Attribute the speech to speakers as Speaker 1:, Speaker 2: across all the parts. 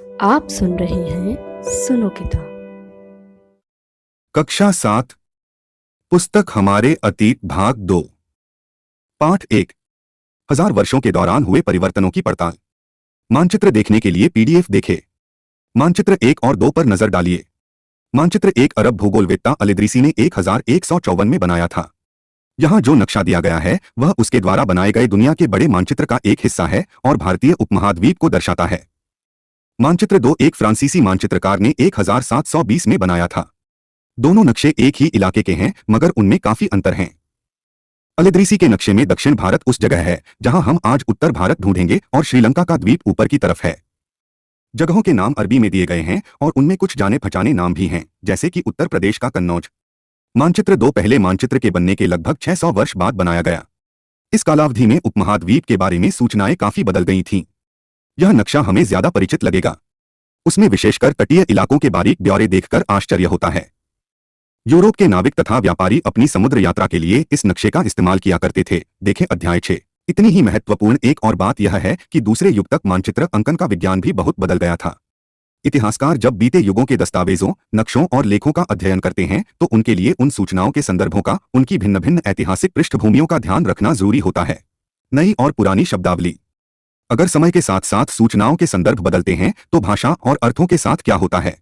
Speaker 1: आप सुन रहे हैं सुनो किताब।
Speaker 2: कक्षा 7 पुस्तक हमारे अतीत भाग 2 पाठ 1 हजार वर्षों के दौरान हुए परिवर्तनों की पड़ताल। मानचित्र देखने के लिए पीडीएफ देखें। मानचित्र 1 और 2 पर नजर डालिए। मानचित्र 1 अरब भूगोलवेत्ता अल-इदरीसी ने 1154 में बनाया था। यहाँ जो नक्शा दिया गया है वह उसके द्वारा बनाए गए दुनिया के बड़े मानचित्र का एक हिस्सा है और भारतीय उपमहाद्वीप को दर्शाता है। मानचित्र 2 एक फ्रांसीसी मानचित्रकार ने 1720 में बनाया था। दोनों नक्शे एक ही इलाके के हैं मगर उनमें काफी अंतर हैं। अल-इदरीसी के नक्शे में दक्षिण भारत उस जगह है जहां हम आज उत्तर भारत ढूंढेंगे और श्रीलंका का द्वीप ऊपर की तरफ है। जगहों के नाम अरबी में दिए गए हैं और उनमें कुछ जाने पहचाने नाम भी हैं, जैसे कि उत्तर प्रदेश का कन्नौज। मानचित्र 2 पहले मानचित्र के बनने के लगभग 600 वर्ष बाद बनाया गया। इस कालावधि में उपमहाद्वीप के बारे में सूचनाएं काफी बदल गई थीं। यह नक्शा हमें ज्यादा परिचित लगेगा। उसमें विशेषकर तटीय इलाकों के बारीक ब्यौरे देखकर आश्चर्य होता है। यूरोप के नाविक तथा व्यापारी अपनी समुद्र यात्रा के लिए इस नक्शे का इस्तेमाल किया करते थे। देखें अध्याय 6। इतनी ही महत्वपूर्ण एक और बात यह है कि दूसरे युग तक मानचित्र अंकन का विज्ञान भी बहुत बदल गया था। इतिहासकार जब बीते युगों के दस्तावेजों, नक्शों और लेखों का अध्ययन करते हैं तो उनके लिए उन सूचनाओं के संदर्भों का, उनकी भिन्न भिन्न ऐतिहासिक पृष्ठभूमियों का ध्यान रखना जरूरी होता है। नई और पुरानी शब्दावली। अगर समय के साथ साथ सूचनाओं के संदर्भ बदलते हैं तो भाषा और अर्थों के साथ क्या होता है?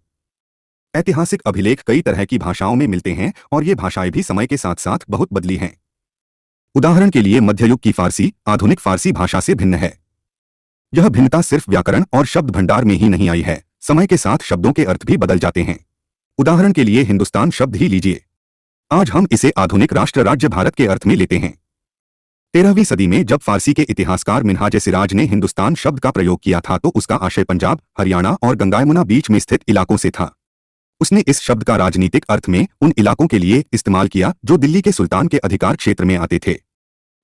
Speaker 2: ऐतिहासिक अभिलेख कई तरह की भाषाओं में मिलते हैं और ये भाषाएं भी समय के साथ साथ बहुत बदली हैं। उदाहरण के लिए मध्ययुग की फारसी आधुनिक फारसी भाषा से भिन्न है। यह भिन्नता सिर्फ व्याकरण और शब्द भंडार में ही नहीं आई है, समय के साथ शब्दों के अर्थ भी बदल जाते हैं। उदाहरण के लिए हिंदुस्तान शब्द ही लीजिए। आज हम इसे आधुनिक राष्ट्र राज्य भारत के अर्थ में लेते हैं। 13वीं सदी में जब फारसी के इतिहासकार मिन्हाज सिराज ने हिंदुस्तान शब्द का प्रयोग किया था तो उसका आशय पंजाब, हरियाणा और गंगा यमुना बीच में स्थित इलाकों से था। उसने इस शब्द का राजनीतिक अर्थ में उन इलाकों के लिए इस्तेमाल किया जो दिल्ली के सुल्तान के अधिकार क्षेत्र में आते थे।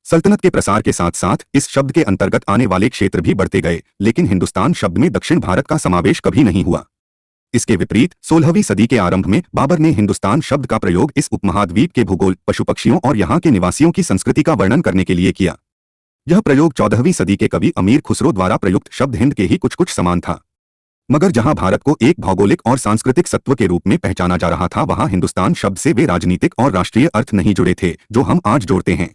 Speaker 2: सल्तनत के प्रसार के साथ साथ इस शब्द के अंतर्गत आने वाले क्षेत्र भी बढ़ते गए, लेकिन हिंदुस्तान शब्द में दक्षिण भारत का समावेश कभी नहीं हुआ। इसके विपरीत 16वीं सदी के आरंभ में बाबर ने हिंदुस्तान शब्द का प्रयोग इस उपमहाद्वीप के भूगोल, पशु पक्षियों और यहाँ के निवासियों की संस्कृति का वर्णन करने के लिए किया। यह प्रयोग 14वीं सदी के कवि अमीर खुसरो द्वारा प्रयुक्त शब्द हिंद के ही कुछ कुछ समान था। मगर जहां भारत को एक भौगोलिक और सांस्कृतिक सत्व के रूप में पहचाना जा रहा था वहां हिंदुस्तान शब्द से वे राजनीतिक और राष्ट्रीय अर्थ नहीं जुड़े थे जो हम आज जोड़ते हैं।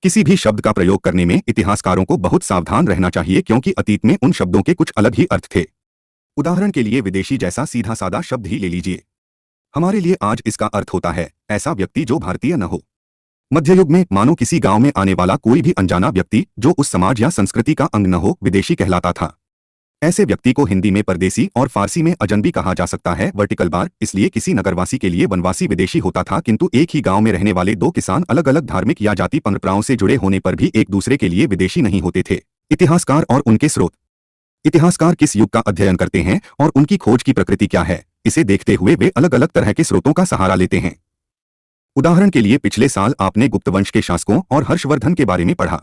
Speaker 2: किसी भी शब्द का प्रयोग करने में इतिहासकारों को बहुत सावधान रहना चाहिए क्योंकि अतीत में उन शब्दों के कुछ अलग ही अर्थ थे। उदाहरण के लिए विदेशी जैसा सीधा सादा शब्द ही ले लीजिए। हमारे लिए आज इसका अर्थ होता है ऐसा व्यक्ति जो भारतीय न हो। मध्ययुग में मानो किसी गांव में आने वाला कोई भी अनजाना व्यक्ति जो उस समाज या संस्कृति का अंग न हो विदेशी कहलाता था। ऐसे व्यक्ति को हिंदी में परदेसी और फारसी में अजनबी कहा जा सकता है। वर्टिकल बार इसलिए किसी नगरवासी के लिए वनवासी विदेशी होता था, किंतु एक ही गांव में रहने वाले दो किसान अलग अलग धार्मिक या जाति परंपराओं से जुड़े होने पर भी एक दूसरे के लिए विदेशी नहीं होते थे। इतिहासकार और उनके स्रोत। इतिहासकार किस युग का अध्ययन करते हैं और उनकी खोज की प्रकृति क्या है, इसे देखते हुए वे अलग अलग तरह के स्रोतों का सहारा लेते हैं। उदाहरण के लिए पिछले साल आपने गुप्त वंश के शासकों और हर्षवर्धन के बारे में पढ़ा।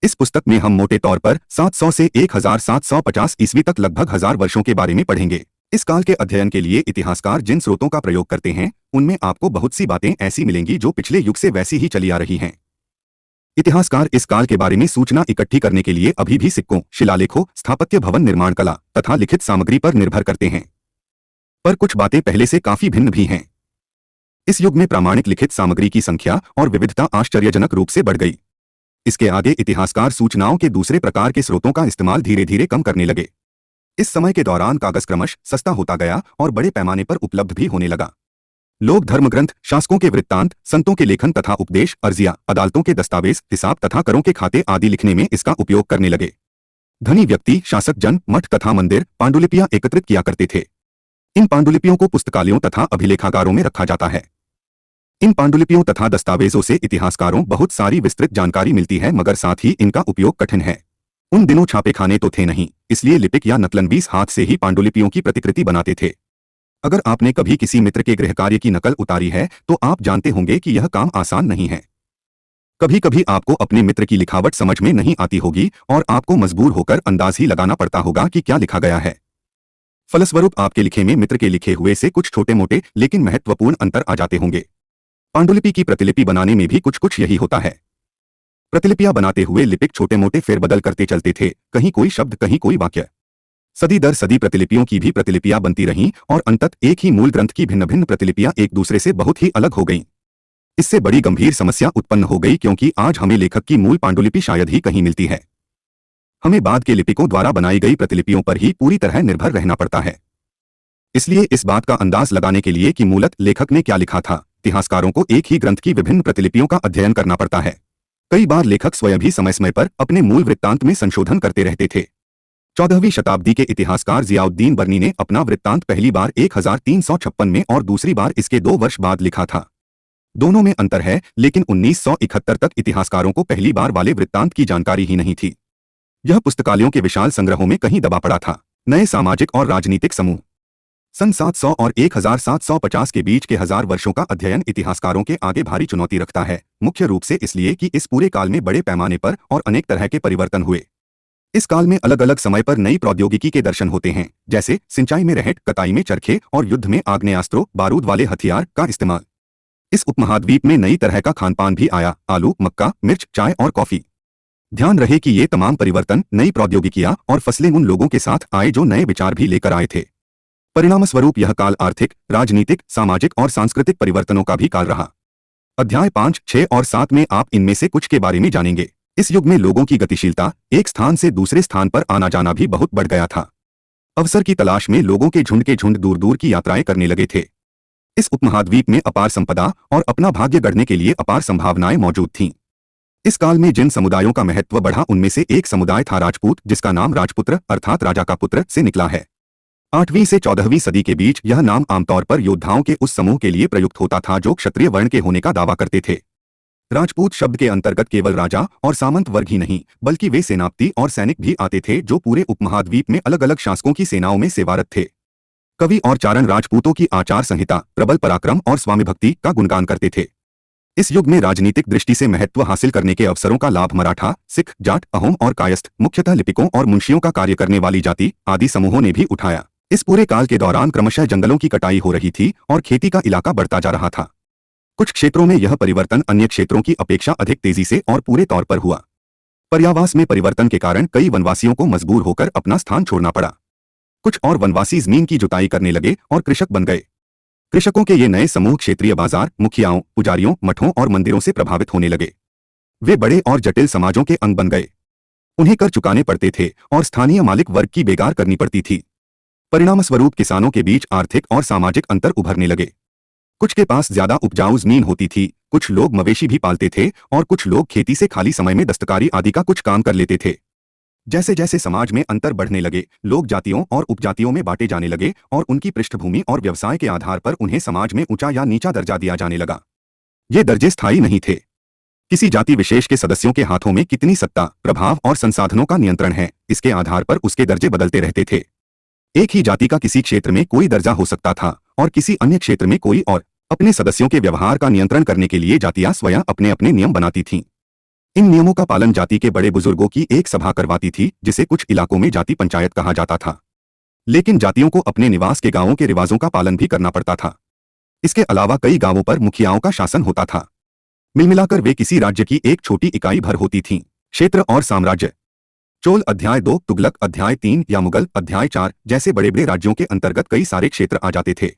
Speaker 2: इस पुस्तक में हम मोटे तौर पर 700 से 1750 ईस्वी तक लगभग 1000 वर्षों के बारे में पढ़ेंगे। इस काल के अध्ययन के लिए इतिहासकार जिन स्रोतों का प्रयोग करते हैं उनमें आपको बहुत सी बातें ऐसी मिलेंगी जो पिछले युग से वैसी ही चली आ रही हैं। इतिहासकार इस काल के बारे में सूचना इकट्ठी करने के लिए अभी भी सिक्कों, शिलालेखों, स्थापत्य भवन निर्माण कला तथा लिखित सामग्री पर निर्भर करते हैं। पर कुछ बातें पहले से काफी भिन्न भी हैं। इस युग में प्रामाणिक लिखित सामग्री की संख्या और विविधता आश्चर्यजनक रूप से बढ़ गई। इसके आगे इतिहासकार सूचनाओं के दूसरे प्रकार के स्रोतों का इस्तेमाल धीरे धीरे कम करने लगे। इस समय के दौरान कागज क्रमश सस्ता होता गया और बड़े पैमाने पर उपलब्ध भी होने लगा। लोग धर्मग्रंथ, शासकों के वृत्तांत, संतों के लेखन तथा उपदेश, अर्जिया, अदालतों के दस्तावेज, हिसाब तथा करों के खाते आदि लिखने में इसका उपयोग करने लगे। धनी व्यक्ति, शासक जन, मठ तथा मंदिर पांडुलिपियां एकत्रित किया करते थे। इन पांडुलिपियों को पुस्तकालयों तथा अभिलेखागारों में रखा जाता है। इन पांडुलिपियों तथा दस्तावेजों से इतिहासकारों बहुत सारी विस्तृत जानकारी मिलती है, मगर साथ ही इनका उपयोग कठिन है। उन दिनों छापेखाने तो थे नहीं, इसलिए लिपिक या नकलनवीस हाथ से ही पांडुलिपियों की प्रतिकृति बनाते थे। अगर आपने कभी किसी मित्र के गृह कार्य की नकल उतारी है तो आप जानते होंगे कि यह काम आसान नहीं है। कभी कभी आपको अपने मित्र की लिखावट समझ में नहीं आती होगी और आपको मजबूर होकर अंदाज ही लगाना पड़ता होगा कि क्या लिखा गया है। फलस्वरूप आपके लिखे में मित्र के लिखे हुए से कुछ छोटे मोटे लेकिन महत्वपूर्ण अंतर आ जाते होंगे। पांडुलिपि की प्रतिलिपि बनाने में भी कुछ कुछ यही होता है। प्रतिलिपियां बनाते हुए लिपिक छोटे मोटे फेरबदल करते चलते थे, कहीं कोई शब्द, कहीं कोई वाक्य। सदी दर सदी प्रतिलिपियों की भी प्रतिलिपियां बनती रहीं और अंततः एक ही मूल ग्रंथ की भिन्न भिन्न प्रतिलिपियां एक दूसरे से बहुत ही अलग हो गईं। इससे बड़ी गंभीर समस्या उत्पन्न हो गई, क्योंकि आज हमें लेखक की मूल पांडुलिपि शायद ही कहीं मिलती है। हमें बाद के लिपिकों द्वारा बनाई गई प्रतिलिपियों पर ही पूरी तरह निर्भर रहना पड़ता है। इसलिए इस बात का अंदाज लगाने के लिए कि मूलतः लेखक ने क्या लिखा था, इतिहासकारों को एक ही ग्रंथ की विभिन्न प्रतिलिपियों का अध्ययन करना पड़ता है। कई बार लेखक स्वयं भी समय समय पर अपने मूल वृत्तांत में संशोधन करते रहते थे। 14वीं शताब्दी के इतिहासकार जियाउद्दीन बर्नी ने अपना वृत्तांत पहली बार 1356 में और दूसरी बार इसके 2 वर्ष बाद लिखा था। दोनों में अंतर है, लेकिन 1971 तक इतिहासकारों को पहली बार वाले वृत्तांत की जानकारी ही नहीं थी। यह पुस्तकालयों के विशाल संग्रहों में कहीं दबा पड़ा था। नए सामाजिक और राजनीतिक समूह। सन 700 और 1750 के बीच के 1000 वर्षों का अध्ययन इतिहासकारों के आगे भारी चुनौती रखता है, मुख्य रूप से इसलिए कि इस पूरे काल में बड़े पैमाने पर और अनेक तरह के परिवर्तन हुए। इस काल में अलग अलग समय पर नई प्रौद्योगिकी के दर्शन होते हैं, जैसे सिंचाई में रहट, कताई में चरखे और युद्ध में आग्नेयास्त्रों, बारूद वाले हथियार का इस्तेमाल। इस उपमहाद्वीप में नई तरह का खानपान भी आया, आलू, मक्का, मिर्च, चाय और कॉफी। ध्यान रहे कि ये तमाम परिवर्तन, नई प्रौद्योगिकियां और फसलें उन लोगों के साथ आए जो नए विचार भी लेकर आए थे। परिणामस्वरूप यह काल आर्थिक, राजनीतिक, सामाजिक और सांस्कृतिक परिवर्तनों का भी काल रहा। अध्याय 5, 6 और 7 में आप इनमें से कुछ के बारे में जानेंगे। इस युग में लोगों की गतिशीलता, एक स्थान से दूसरे स्थान पर आना जाना भी बहुत बढ़ गया था। अवसर की तलाश में लोगों के झुंड दूर दूर की यात्राएं करने लगे थे। इस उपमहाद्वीप में अपार संपदा और अपना भाग्य गढ़ने के लिए अपार संभावनाएं मौजूद थीं। इस काल में जिन समुदायों का महत्व बढ़ा, उनमें से एक समुदाय था राजपूत, जिसका नाम राजपुत्र अर्थात राजा का पुत्र से निकला है। 8वीं से 14वीं सदी के बीच यह नाम आमतौर पर योद्धाओं के उस समूह के लिए प्रयुक्त होता था जो क्षत्रिय वर्ण के होने का दावा करते थे। राजपूत शब्द के अंतर्गत केवल राजा और सामंत वर्ग ही नहीं, बल्कि वे सेनापति और सैनिक भी आते थे जो पूरे उपमहाद्वीप में अलग अलग शासकों की सेनाओं में सेवारत थे। कवि और चारण राजपूतों की आचार संहिता, प्रबल पराक्रम और स्वामी भक्ति का गुणगान करते थे। इस युग में राजनीतिक दृष्टि से महत्व हासिल करने के अवसरों का लाभ मराठा, सिख, जाट, अहोम और कायस्थ, मुख्यतः लिपिकों और मुंशियों का कार्य करने वाली जाति आदि समूहों ने भी उठाया। इस पूरे काल के दौरान क्रमशः जंगलों की कटाई हो रही थी और खेती का इलाका बढ़ता जा रहा था। कुछ क्षेत्रों में यह परिवर्तन अन्य क्षेत्रों की अपेक्षा अधिक तेजी से और पूरे तौर पर हुआ। पर्यावास में परिवर्तन के कारण कई वनवासियों को मजबूर होकर अपना स्थान छोड़ना पड़ा। कुछ और वनवासी जमीन की जुताई करने लगे और कृषक बन गए। कृषकों के ये नए समूह क्षेत्रीय बाजार, मुखियाओं, पुजारियों, मठों और मंदिरों से प्रभावित होने लगे। वे बड़े और जटिल समाजों के अंग बन गए। उन्हें कर चुकाने पड़ते थे और स्थानीय मालिक वर्ग की बेगार करनी पड़ती थी। परिणामस्वरूप किसानों के बीच आर्थिक और सामाजिक अंतर उभरने लगे। कुछ के पास ज्यादा उपजाऊ जमीन होती थी, कुछ लोग मवेशी भी पालते थे और कुछ लोग खेती से खाली समय में दस्तकारी आदि का कुछ काम कर लेते थे। जैसे जैसे समाज में अंतर बढ़ने लगे, लोग जातियों और उपजातियों में बांटे जाने लगे और उनकी पृष्ठभूमि और व्यवसाय के आधार पर उन्हें समाज में ऊंचा या नीचा दर्जा दिया जाने लगा। ये दर्जे स्थायी नहीं थे। किसी जाति विशेष के सदस्यों के हाथों में कितनी सत्ता, प्रभाव और संसाधनों का नियंत्रण है, इसके आधार पर उसके दर्जे बदलते रहते थे। एक ही जाति का किसी क्षेत्र में कोई दर्जा हो सकता था और किसी अन्य क्षेत्र में कोई और। अपने सदस्यों के व्यवहार का नियंत्रण करने के लिए जातियां स्वयं अपने अपने नियम बनाती थीं। इन नियमों का पालन जाति के बड़े बुजुर्गों की एक सभा करवाती थी, जिसे कुछ इलाकों में जाति पंचायत कहा जाता था। लेकिन जातियों को अपने निवास के गांवों के रिवाजों का पालन भी करना पड़ता था। इसके अलावा कई गांवों पर मुखियाओं का शासन होता था। मिलमिलाकर वे किसी राज्य की एक छोटी इकाई भर होती थीं। क्षेत्र और साम्राज्य। चोल अध्याय 2, तुगलक अध्याय 3 या मुगल अध्याय 4 जैसे बड़े बड़े राज्यों के अंतर्गत कई सारे क्षेत्र आ जाते थे।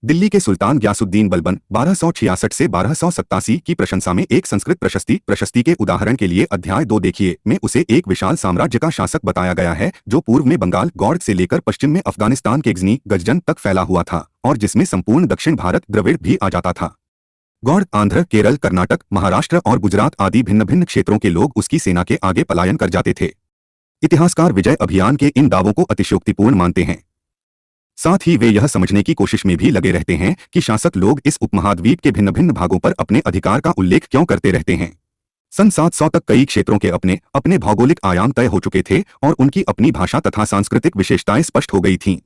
Speaker 2: दिल्ली के सुल्तान ग्यासुद्दीन बलबन 1266 से 1287 की प्रशंसा में एक संस्कृत प्रशस्ति के उदाहरण के लिए अध्याय 2 देखिए में उसे एक विशाल साम्राज्य का शासक बताया गया है, जो पूर्व में बंगाल गौड़ से लेकर पश्चिम में अफगानिस्तान के गजनी गजजन तक फैला हुआ था और जिसमें संपूर्ण दक्षिण भारत द्रविड़ भी आ जाता था। गौड़ आंध्र, केरल, कर्नाटक, महाराष्ट्र और गुजरात आदि भिन्न भिन्न क्षेत्रों के लोग उसकी सेना के आगे पलायन कर जाते थे। इतिहासकार विजय अभियान के इन दावों को अतिशयोक्तिपूर्ण मानते हैं। साथ ही वे यह समझने की कोशिश में भी लगे रहते हैं कि शासक लोग इस उपमहाद्वीप के भिन्न भिन्न भागों पर अपने अधिकार का उल्लेख क्यों करते रहते हैं। सन 700 तक कई क्षेत्रों के अपने अपने भौगोलिक आयाम तय हो चुके थे और उनकी अपनी भाषा तथा सांस्कृतिक विशेषताएं स्पष्ट हो गई थीं।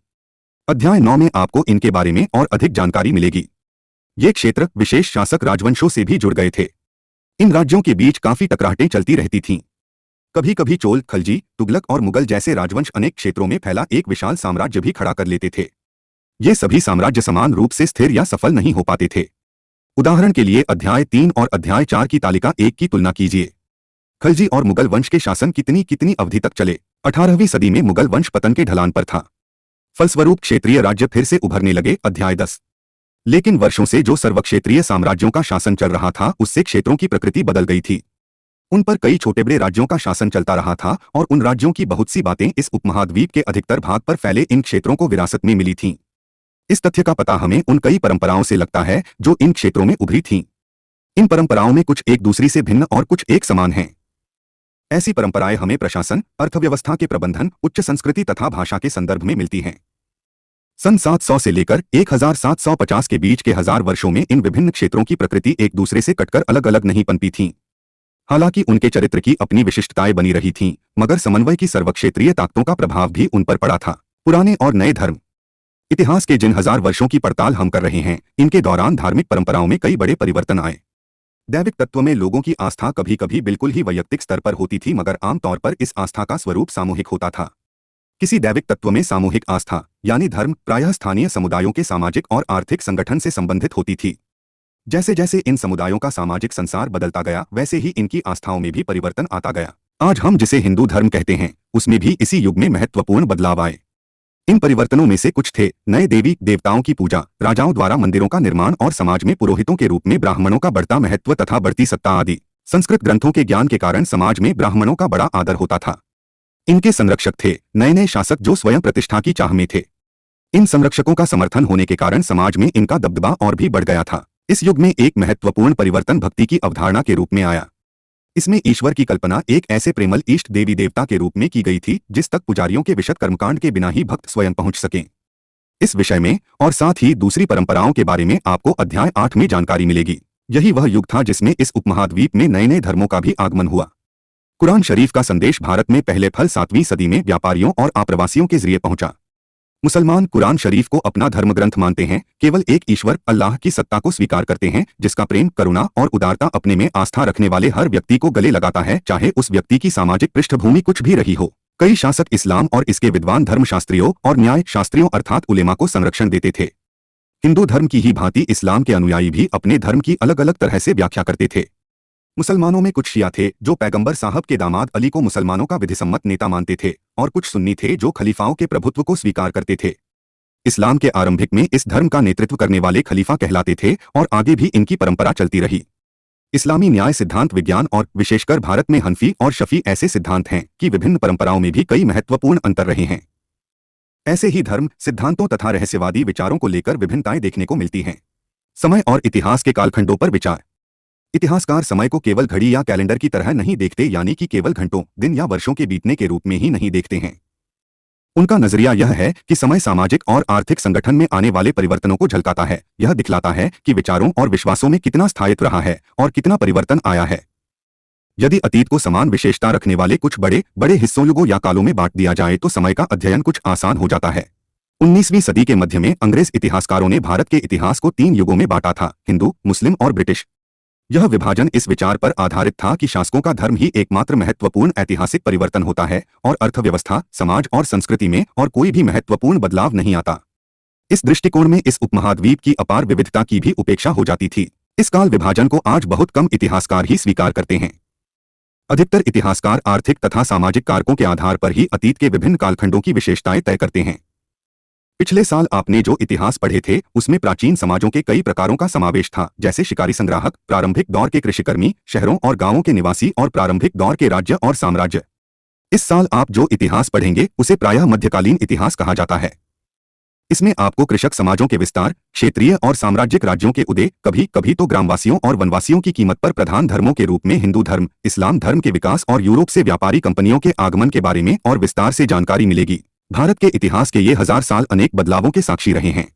Speaker 2: अध्याय 9 में आपको इनके बारे में और अधिक जानकारी मिलेगी। ये क्षेत्र विशेष शासक राजवंशों से भी जुड़ गए थे। इन राज्यों के बीच काफी टकराहटें चलती रहती थीं। कभी कभी चोल, खलजी, तुगलक और मुगल जैसे राजवंश अनेक क्षेत्रों में फैला एक विशाल साम्राज्य भी खड़ा कर लेते थे। ये सभी साम्राज्य समान रूप से स्थिर या सफल नहीं हो पाते थे। उदाहरण के लिए अध्याय 3 और अध्याय 4 की तालिका 1 की तुलना कीजिए। खलजी और मुगल वंश के शासन कितनी अवधि तक चले। 18वीं सदी में मुगल वंश पतन के ढलान पर था। फलस्वरूप क्षेत्रीय राज्य फिर से उभरने लगे। अध्याय 10। लेकिन वर्षों से जो सर्वक्षेत्रीय साम्राज्यों का शासन चल रहा था उससे क्षेत्रों की प्रकृति बदल गई थी। उन पर कई छोटे बड़े राज्यों का शासन चलता रहा था और उन राज्यों की बहुत सी बातें इस उपमहाद्वीप के अधिकतर भाग पर फैले इन क्षेत्रों को विरासत में मिली थीं। इस तथ्य का पता हमें उन कई परंपराओं से लगता है जो इन क्षेत्रों में उभरी थीं। इन परंपराओं में कुछ एक दूसरी से भिन्न और कुछ एक समान हैं। ऐसी परंपराएं हमें प्रशासन, अर्थव्यवस्था के प्रबंधन, उच्च संस्कृति तथा भाषा के संदर्भ में मिलती हैं। सन 700 से लेकर 1750 के बीच के 1000 वर्षों में इन विभिन्न क्षेत्रों की प्रकृति एक दूसरे से कटकर अलग अलग नहीं पनपी थीं। हालांकि उनके चरित्र की अपनी विशिष्टताएं बनी रही थीं, मगर समन्वय की सर्वक्षेत्रीय ताकतों का प्रभाव भी उन पर पड़ा था। पुराने और नए धर्म। इतिहास के जिन 1000 वर्षों की पड़ताल हम कर रहे हैं, इनके दौरान धार्मिक परंपराओं में कई बड़े परिवर्तन आए। दैविक तत्व में लोगों की आस्था कभी कभी बिल्कुल ही वैयक्तिक स्तर पर होती थी, मगर आमतौर पर इस आस्था का स्वरूप सामूहिक होता था। किसी दैविक तत्व में सामूहिक आस्था यानी धर्म प्रायः स्थानीय समुदायों के सामाजिक और आर्थिक संगठन से संबंधित होती थी। जैसे जैसे इन समुदायों का सामाजिक संसार बदलता गया, वैसे ही इनकी आस्थाओं में भी परिवर्तन आता गया। आज हम जिसे हिंदू धर्म कहते हैं, उसमें भी इसी युग में महत्वपूर्ण बदलाव आए। इन परिवर्तनों में से कुछ थे नए देवी देवताओं की पूजा, राजाओं द्वारा मंदिरों का निर्माण और समाज में पुरोहितों के रूप में ब्राह्मणों का बढ़ता महत्व तथा बढ़ती सत्ता आदि। संस्कृत ग्रंथों के ज्ञान के कारण समाज में ब्राह्मणों का बड़ा आदर होता था। इनके संरक्षक थे नए नए शासक जो स्वयं प्रतिष्ठा की चाह में थे। इन संरक्षकों का समर्थन होने के कारण समाज में इनका दबदबा और भी बढ़ गया था। इस युग में एक महत्वपूर्ण परिवर्तन भक्ति की अवधारणा के रूप में आया। इसमें ईश्वर की कल्पना एक ऐसे प्रेमल इष्ट देवी देवता के रूप में की गई थी जिस तक पुजारियों के विशद कर्मकांड के बिना ही भक्त स्वयं पहुंच सकें। इस विषय में और साथ ही दूसरी परंपराओं के बारे में आपको अध्याय 8 में जानकारी मिलेगी। यही वह युग था जिसमें इस उपमहाद्वीप में नए नए धर्मों का भी आगमन हुआ। कुरान शरीफ का संदेश भारत में पहले फल 7वीं सदी में व्यापारियों और आप्रवासियों के जरिए पहुंचा। मुसलमान कुरान शरीफ को अपना धर्मग्रंथ मानते हैं, केवल एक ईश्वर अल्लाह की सत्ता को स्वीकार करते हैं जिसका प्रेम, करुणा और उदारता अपने में आस्था रखने वाले हर व्यक्ति को गले लगाता है, चाहे उस व्यक्ति की सामाजिक पृष्ठभूमि कुछ भी रही हो। कई शासक इस्लाम और इसके विद्वान धर्मशास्त्रियों और न्याय शास्त्रियों अर्थात उलेमा को संरक्षण देते थे। हिंदू धर्म की ही भांति इस्लाम के अनुयायी भी अपने धर्म की अलग अलग तरह से व्याख्या करते थे। मुसलमानों में कुछ शिया थे जो पैगंबर साहब के दामाद अली को मुसलमानों का विधिसम्मत नेता मानते थे और कुछ सुन्नी थे जो खलीफाओं के प्रभुत्व को स्वीकार करते थे। इस्लाम के आरंभिक में इस धर्म का नेतृत्व करने वाले खलीफा कहलाते थे और आगे भी इनकी परंपरा चलती रही। इस्लामी न्याय सिद्धांत विज्ञान और विशेषकर भारत में हनफी और शफी ऐसे सिद्धांत हैं कि विभिन्न परंपराओं में भी कई महत्वपूर्ण अंतर रहे हैं। ऐसे ही धर्म सिद्धांतों तथा रहस्यवादी विचारों को लेकर विभिन्नताएं देखने को मिलती हैं। समय और इतिहास के कालखंडों पर विचार। इतिहासकार समय को केवल घड़ी या कैलेंडर की तरह नहीं देखते, यानी कि केवल घंटों, दिन या वर्षों के बीतने के रूप में ही नहीं देखते हैं। उनका नजरिया यह है कि समय सामाजिक और आर्थिक संगठन में आने वाले परिवर्तनों को झलकाता है। यह दिखलाता है कि विचारों और विश्वासों में कितना स्थायित्व रहा है और कितना परिवर्तन आया है। यदि अतीत को समान विशेषता रखने वाले कुछ बड़े बड़े हिस्सों, युगों या कालों में बांट दिया जाए तो समय का अध्ययन कुछ आसान हो जाता है। 19वीं सदी के मध्य में अंग्रेज इतिहासकारों ने भारत के इतिहास को 3 युगों में बांटा था, हिंदू, मुस्लिम और ब्रिटिश। यह विभाजन इस विचार पर आधारित था कि शासकों का धर्म ही एकमात्र महत्वपूर्ण ऐतिहासिक परिवर्तन होता है और अर्थव्यवस्था, समाज और संस्कृति में और कोई भी महत्वपूर्ण बदलाव नहीं आता। इस दृष्टिकोण में इस उपमहाद्वीप की अपार विविधता की भी उपेक्षा हो जाती थी। इस काल विभाजन को आज बहुत कम इतिहासकार ही स्वीकार करते हैं। अधिकतर इतिहासकार आर्थिक तथा सामाजिक कारकों के आधार पर ही अतीत के विभिन्न कालखंडों की विशेषताएं तय करते हैं। पिछले साल आपने जो इतिहास पढ़े थे उसमें प्राचीन समाजों के कई प्रकारों का समावेश था, जैसे शिकारी संग्राहक, प्रारंभिक दौर के कृषिकर्मी, शहरों और गांवों के निवासी और प्रारंभिक दौर के राज्य और साम्राज्य। इस साल आप जो इतिहास पढ़ेंगे उसे प्रायः मध्यकालीन इतिहास कहा जाता है। इसमें आपको कृषक समाजों के विस्तार, क्षेत्रीय और साम्राज्यिक राज्यों के उदय, कभी कभी तो ग्रामवासियों और वनवासियों की कीमत पर प्रधान धर्मों के रूप में हिंदू धर्म, इस्लाम धर्म के विकास और यूरोप से व्यापारी कंपनियों के आगमन के बारे में और विस्तार से जानकारी मिलेगी। भारत के इतिहास के ये 1000 साल अनेक बदलावों के साक्षी रहे हैं।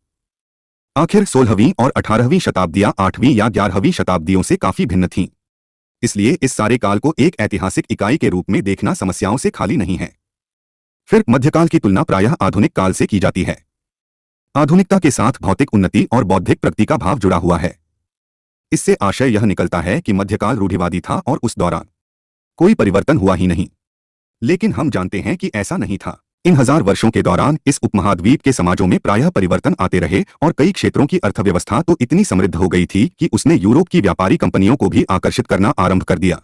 Speaker 2: आखिर 16वीं और 18वीं शताब्दियां 8वीं या 11वीं शताब्दियों से काफी भिन्न थीं। इसलिए इस सारे काल को एक ऐतिहासिक इकाई के रूप में देखना समस्याओं से खाली नहीं है। फिर मध्यकाल की तुलना प्रायः आधुनिक काल से की जाती है। आधुनिकता के साथ भौतिक उन्नति और बौद्धिक प्रगति का भाव जुड़ा हुआ है। इससे आशय यह निकलता है कि मध्यकाल रूढ़िवादी था और उस दौरान कोई परिवर्तन हुआ ही नहीं। लेकिन हम जानते हैं कि ऐसा नहीं था। इन 1000 वर्षों के दौरान इस उपमहाद्वीप के समाजों में प्रायः परिवर्तन आते रहे और कई क्षेत्रों की अर्थव्यवस्था तो इतनी समृद्ध हो गई थी कि उसने यूरोप की व्यापारी कंपनियों को भी आकर्षित करना आरंभ कर दिया।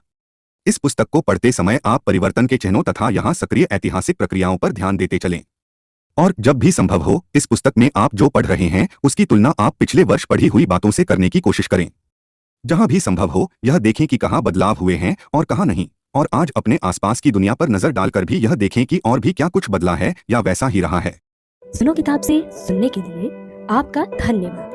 Speaker 2: इस पुस्तक को पढ़ते समय आप परिवर्तन के चिन्हों तथा यहाँ सक्रिय ऐतिहासिक प्रक्रियाओं पर ध्यान देते चलें। और जब भी संभव हो इस पुस्तक में आप जो पढ़ रहे हैं उसकी तुलना आप पिछले वर्ष पढ़ी हुई बातों से करने की कोशिश करें। जहां भी संभव हो यह देखें कि कहां बदलाव हुए हैं और कहां नहीं, और आज अपने आसपास की दुनिया पर नजर डालकर भी यह देखें कि और भी क्या कुछ बदला है या वैसा ही रहा है।
Speaker 1: सुनो किताब से सुनने के लिए आपका धन्यवाद।